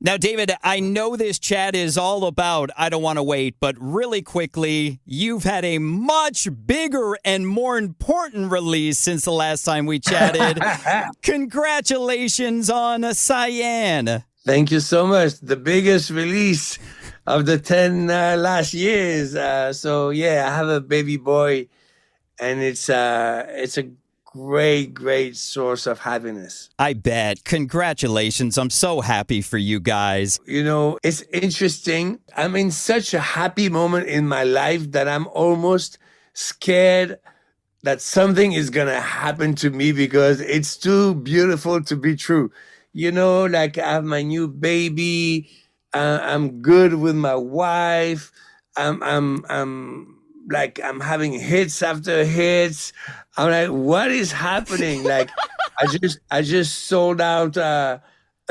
Now, David, I know this chat is all about I Don't Want to Wait, but really quickly, you've had a much bigger and more important release since the last time we chatted. Congratulations on Cyan. Thank you so much. The biggest release of the 10 last years. So yeah, I have a baby boy, and it's a great source of happiness. I bet. Congratulations. I'm so happy for you guys. You know, it's interesting. I'm in such a happy moment in my life that I'm almost scared that something is going to happen to me because it's too beautiful to be true. You know, like I have my new baby. I'm good with my wife. I'm having hits after hits. I'm like, what is happening? Like, I just sold out a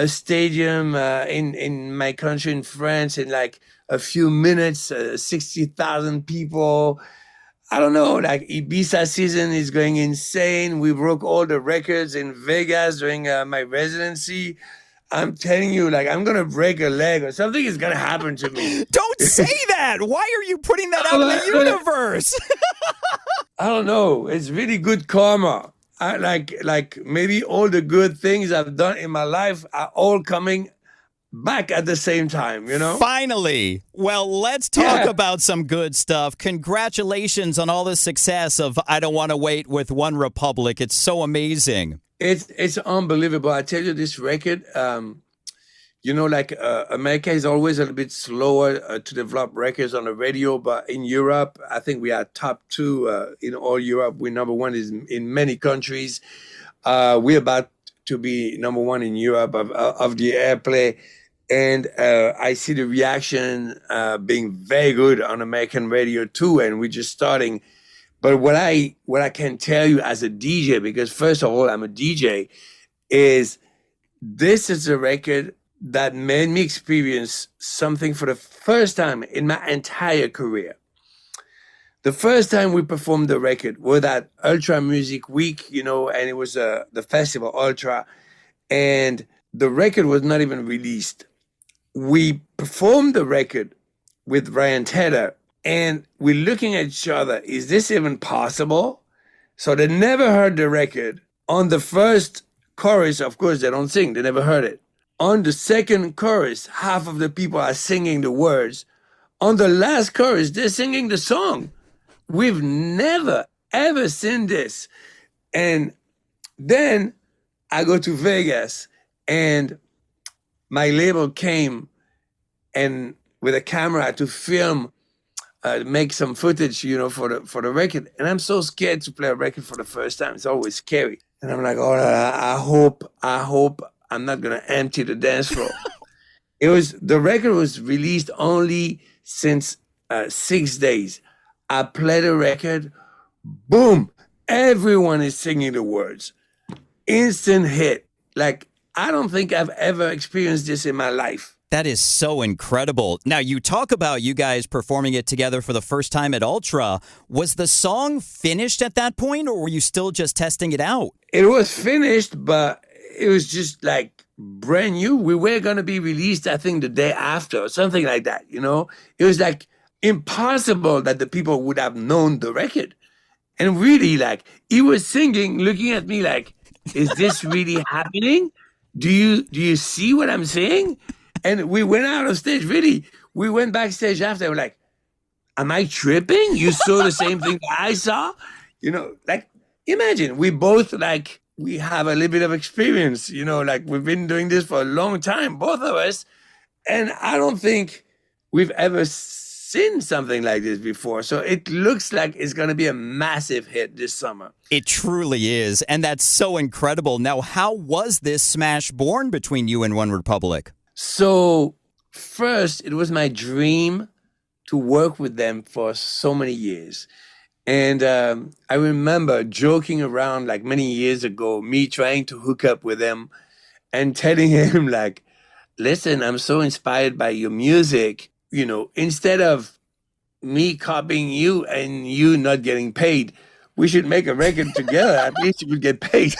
stadium in my country in France in like a few minutes, 60,000 people. I don't know, like Ibiza season is going insane. We broke all the records in Vegas during my residency. I'm telling you, like, I'm going to break a leg or something is going to happen to me. Don't say that. Why are you putting that out in the universe? I don't know. It's really good karma. Like maybe all the good things I've done in my life are all coming back at the same time, you know? Finally. Well, let's talk about some good stuff. Congratulations on all the success of I Don't Want to Wait with OneRepublic. It's so amazing. It's unbelievable. I tell you, this record, you know, like America is always a little bit slower to develop records on the radio, but in Europe, I think we are top 2 in all Europe. We're number 1 in many countries. We're about to be number 1 in Europe of the airplay. And I see the reaction being very good on American radio too, and we're just starting. But what I can tell you as a DJ, because first of all, I'm a DJ, is this is a record that made me experience something for the first time in my entire career. The first time we performed the record was at Ultra Music Week, you know, and it was the festival Ultra, and the record was not even released. We performed the record with Ryan Tedder, and we're looking at each other. Is this even possible? So they never heard the record. On the first chorus, of course, they don't sing. They never heard it. On the second chorus, half of the people are singing the words. On the last chorus, they're singing the song. We've never, ever seen this. And then I go to Vegas, and my label came and with a camera to film, make some footage, you know, for the record. And I'm so scared to play a record for the first time. It's always scary. And I'm like, oh, I hope I'm not gonna empty the dance floor. The record was released only since 6 days. I play the record, boom, everyone is singing the words. Instant hit. Like, I don't think I've ever experienced this in my life. That is so incredible. Now, you talk about you guys performing it together for the first time at Ultra. Was the song finished at that point, or were you still just testing it out? It was finished, but it was just like brand new. We were going to be released, I think, the day after or something like that, you know? It was like impossible that the people would have known the record. And really, like, he was singing, looking at me like, is this really happening? Do you see what I'm saying? And we went out of stage, really. We went backstage after. We're like, am I tripping? You saw the same thing that I saw? You know, like, imagine, we both, like, we have a little bit of experience, you know, like, we've been doing this for a long time, both of us. And I don't think we've ever seen something like this before. So it looks like it's going to be a massive hit this summer. It truly is. And that's so incredible. Now, how was this smash born between you and OneRepublic? So first, it was my dream to work with them for so many years. And I remember joking around like many years ago, me trying to hook up with him and telling him like, listen, I'm so inspired by your music. You know, instead of me copying you and you not getting paid, we should make a record together. At least you would get paid.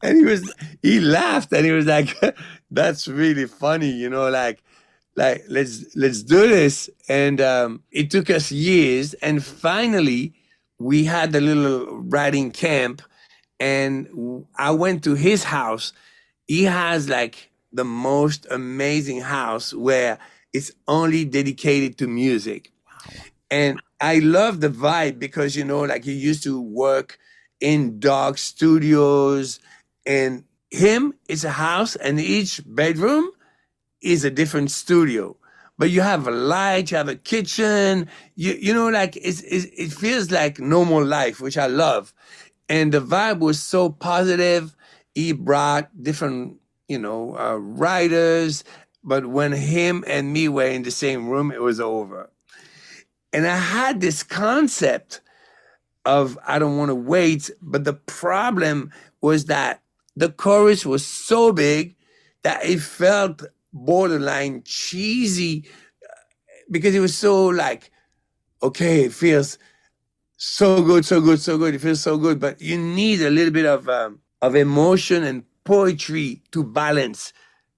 And he laughed and he was like, that's really funny, like let's do this. And it took us years. And finally, we had a little writing camp and I went to his house. He has like the most amazing house where it's only dedicated to music. And I love the vibe because, like he used to work in dark studios and it's a house and each bedroom is a different studio. But you have a light, you have a kitchen, like it feels like normal life, which I love. And the vibe was so positive. He brought different, writers. But when him and me were in the same room, it was over. And I had this concept of I don't want to wait. But the problem was that the chorus was so big that it felt borderline cheesy because it was so like, okay, it feels so good, so good, so good. It feels so good. But you need a little bit of emotion and poetry to balance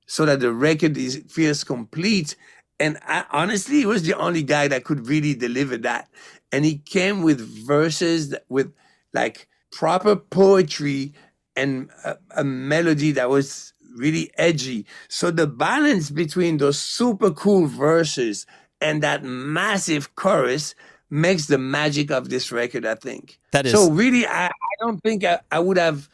so that the record feels complete. And honestly, he was the only guy that could really deliver that. And he came with verses with like proper poetry and a melody that was really edgy. So the balance between those super cool verses and that massive chorus makes the magic of this record, I think. That is So really, I don't think I would have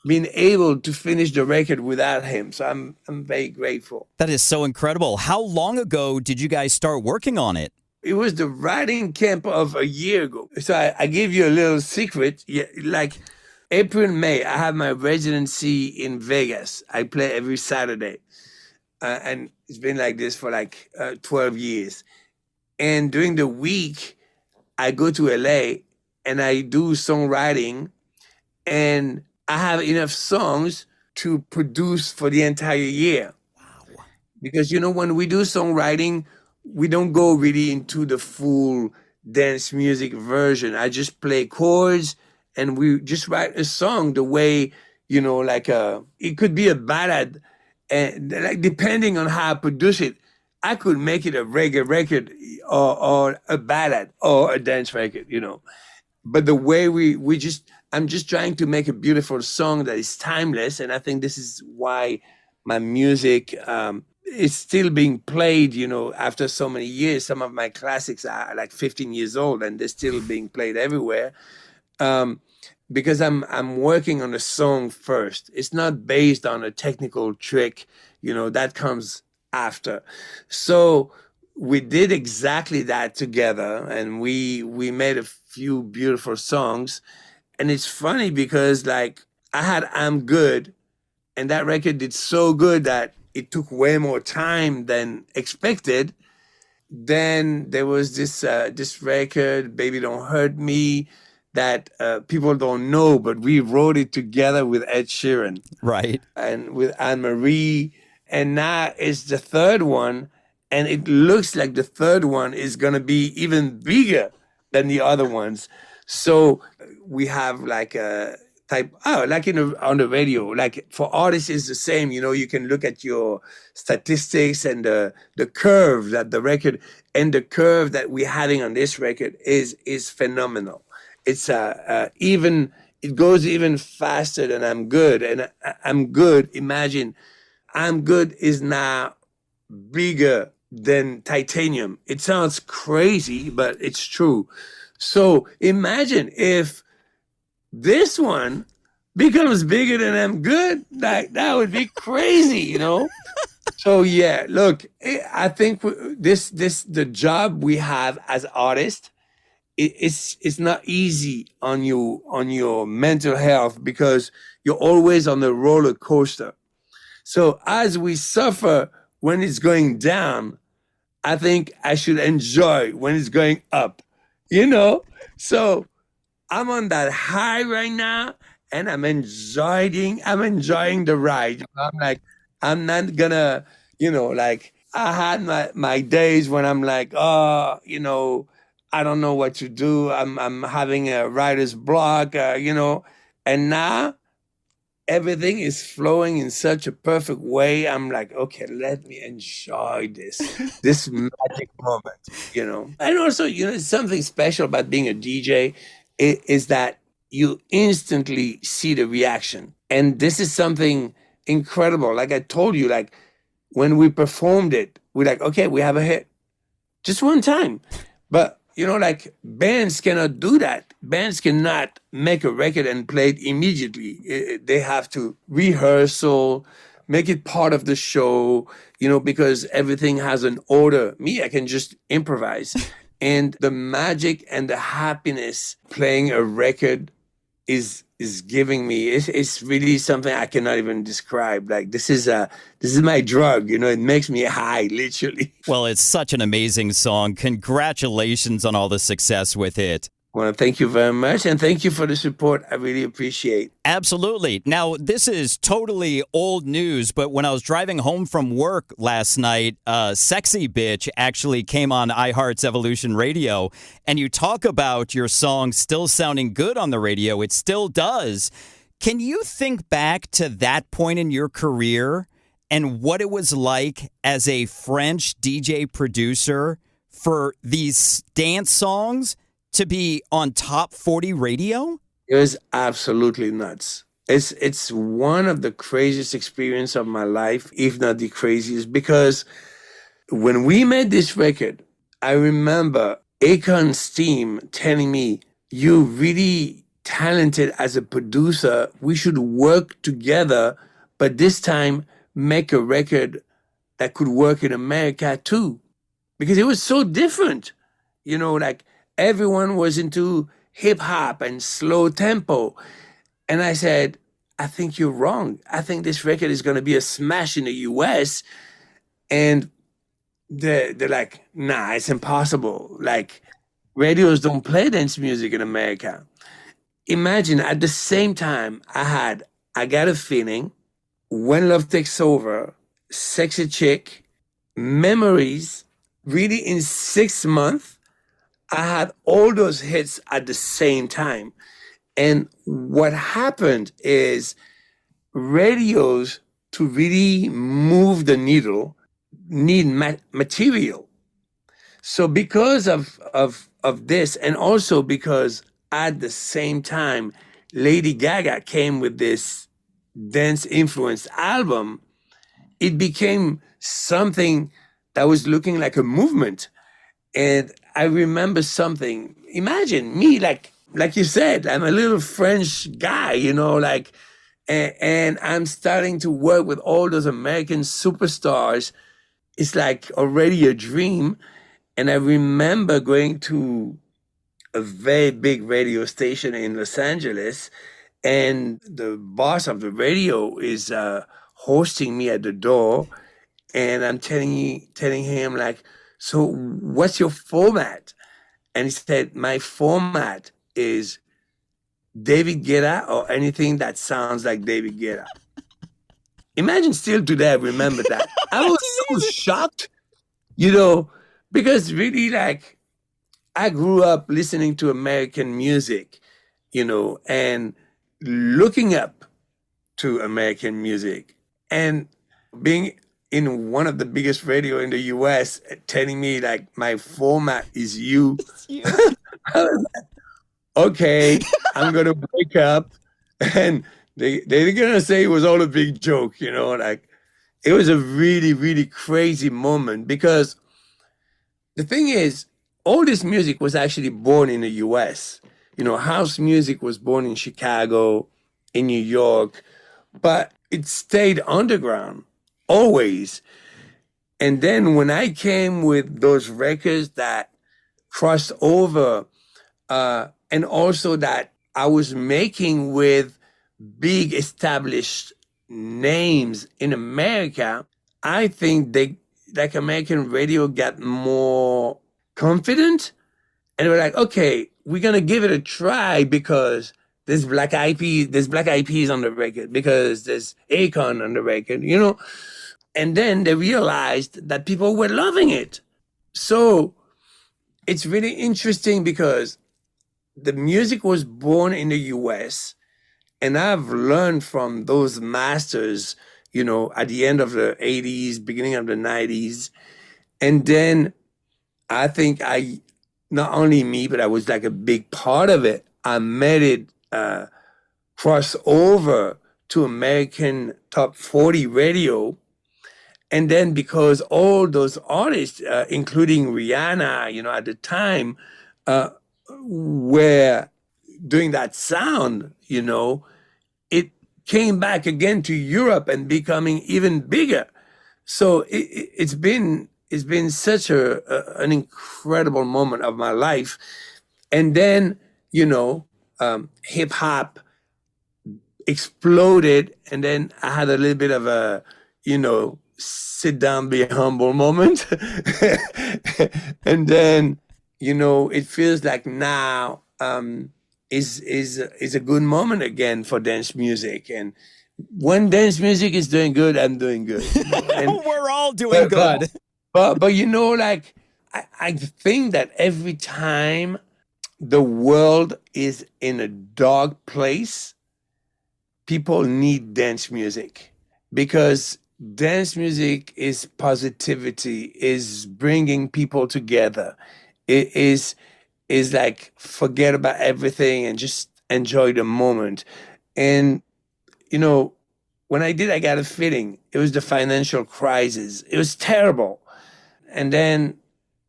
been able to finish the record without him. So I'm very grateful. that is so incredible. How long ago did you guys start working on it? It was the writing camp of a year ago. So I give you a little secret. Yeah, like April, May, I have my residency in Vegas. I play every Saturday. And it's been like this for like 12 years. And during the week, I go to LA and I do songwriting and I have enough songs to produce for the entire year. Wow. Because, when we do songwriting, we don't go really into the full dance music version. I just play chords and we just write a song the way, like it could be a ballad. And like depending on how I produce it, I could make it a reggae record or a ballad or a dance record, But the way I'm just trying to make a beautiful song that is timeless. And I think this is why my music is still being played, after so many years. Some of my classics are like 15 years old and they're still being played everywhere. Because I'm working on a song first. It's not based on a technical trick, that comes after. So we did exactly that together and we made a few beautiful songs. And it's funny because like I had I'm Good and that record did so good that it took way more time than expected. Then there was this record, Baby Don't Hurt Me, that people don't know, but we wrote it together with Ed Sheeran Right. and with Anne Marie. And now it's the third one. And it looks like the third one is going to be even bigger than the other ones. So we have like a type, like on the radio, like for artists it's the same, you can look at your statistics and the curve that the record and the curve that we're having on this record is phenomenal. It's it goes even faster than I'm Good. And I'm Good, imagine, I'm Good is now bigger than Titanium. It sounds crazy, but it's true. So imagine if this one becomes bigger than I'm Good, like that would be crazy, So yeah, look, I think the job we have as artists, it's not easy on your mental health because you're always on the roller coaster. So as we suffer when it's going down, I think I should enjoy when it's going up, So I'm on that high right now and I'm enjoying the ride. I'm like, I'm not gonna, like I had my days when I'm like, I don't know what to do. I'm having a writer's block, and now everything is flowing in such a perfect way. I'm like, okay, let me enjoy this magic moment. And also, something special about being a DJ is that you instantly see the reaction. And this is something incredible. Like I told you, like when we performed it, we're like, okay, we have a hit. Just one time. But, like bands cannot do that. Bands cannot make a record and play it immediately. They have to rehearsal, make it part of the show, because everything has an order. Me, I can just improvise. And the magic and the happiness playing a record is giving me, it's really something I cannot even describe. Like this is my drug, it makes me high, literally. Well, it's such an amazing song. Congratulations on all the success with it. Well, thank you very much, and thank you for the support. I really appreciate. Absolutely. Now, this is totally old news, but when I was driving home from work last night, Sexy Bitch actually came on iHeart's Evolution Radio, and you talk about your song still sounding good on the radio. It still does. Can you think back to that point in your career and what it was like as a French DJ producer for these dance songs to be on top 40 radio? It was absolutely nuts. It's one of the craziest experiences of my life, if not the craziest, because when we made this record, I remember Akon's team telling me, "You're really talented as a producer. We should work together, but this time make a record that could work in America too." Because it was so different. Like everyone was into hip hop and slow tempo. And I said, I think you're wrong. I think this record is going to be a smash in the US. And they're like, nah, it's impossible. Like, radios don't play dance music in America. Imagine at the same time, I Got a Feeling, When Love Takes Over, Sexy Chick, Memories, really in 6 months. I had all those hits at the same time. And what happened is radios, to really move the needle, need material. So because of this, and also because at the same time, Lady Gaga came with this dance-influenced album, it became something that was looking like a movement. And I remember something. Imagine me, like you said, I'm a little French guy, and I'm starting to work with all those American superstars. It's like already a dream. And I remember going to a very big radio station in Los Angeles, and the boss of the radio is hosting me at the door, and I'm telling him like, "So what's your format?" And he said, "My format is David Guetta or anything that sounds like David Guetta." Imagine still today, I remember that. I was so shocked, because really, like, I grew up listening to American music, and looking up to American music, and being in one of the biggest radio in the US telling me like my format is you. I was like, okay, I'm gonna wake up, and they're gonna say it was all a big joke, like it was a really, really crazy moment, because the thing is, all this music was actually born in the US. House music was born in Chicago, in New York, but it stayed underground always. And then when I came with those records that crossed over, and also that I was making with big established names in America, I think American radio got more confident, and they were like, okay, we're gonna give it a try, because there's Black Eyed Peas on the record, because there's Akon on the record, And then they realized that people were loving it. So it's really interesting because the music was born in the US, and I've learned from those masters, at the end of the 80s, beginning of the 90s. And then I think not only me, but I was like a big part of it. I made it cross over to American Top 40 radio. And then because all those artists, including Rihanna, at the time, were doing that sound, it came back again to Europe and becoming even bigger. So it's been such an incredible moment of my life. And then, hip hop exploded, and then I had a little bit of a, sit down, be humble moment. And then, it feels like now is a good moment again for dance music. And when dance music is doing good, I'm doing good. And, we're all doing good. But like, I think that every time the world is in a dark place, people need dance music, because dance music is positivity, is bringing people together. It is like, forget about everything and just enjoy the moment. And, when I got a feeling, it was the financial crisis. It was terrible. And then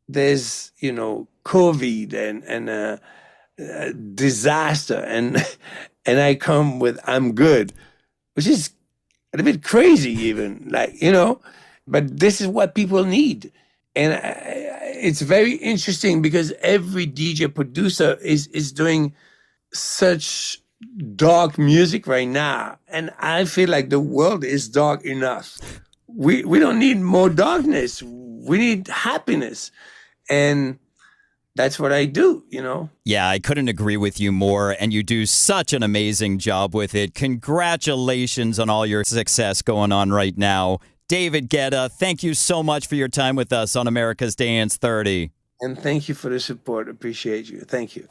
there's, COVID and disaster. And I come with, I'm good, which is a bit crazy even, but this is what people need. And it's very interesting because every DJ producer is doing such dark music right now. And I feel like the world is dark enough. We don't need more darkness. We need happiness. And that's what I do, Yeah, I couldn't agree with you more. And you do such an amazing job with it. Congratulations on all your success going on right now. David Guetta, thank you so much for your time with us on America's Dance 30. And thank you for the support. Appreciate you. Thank you.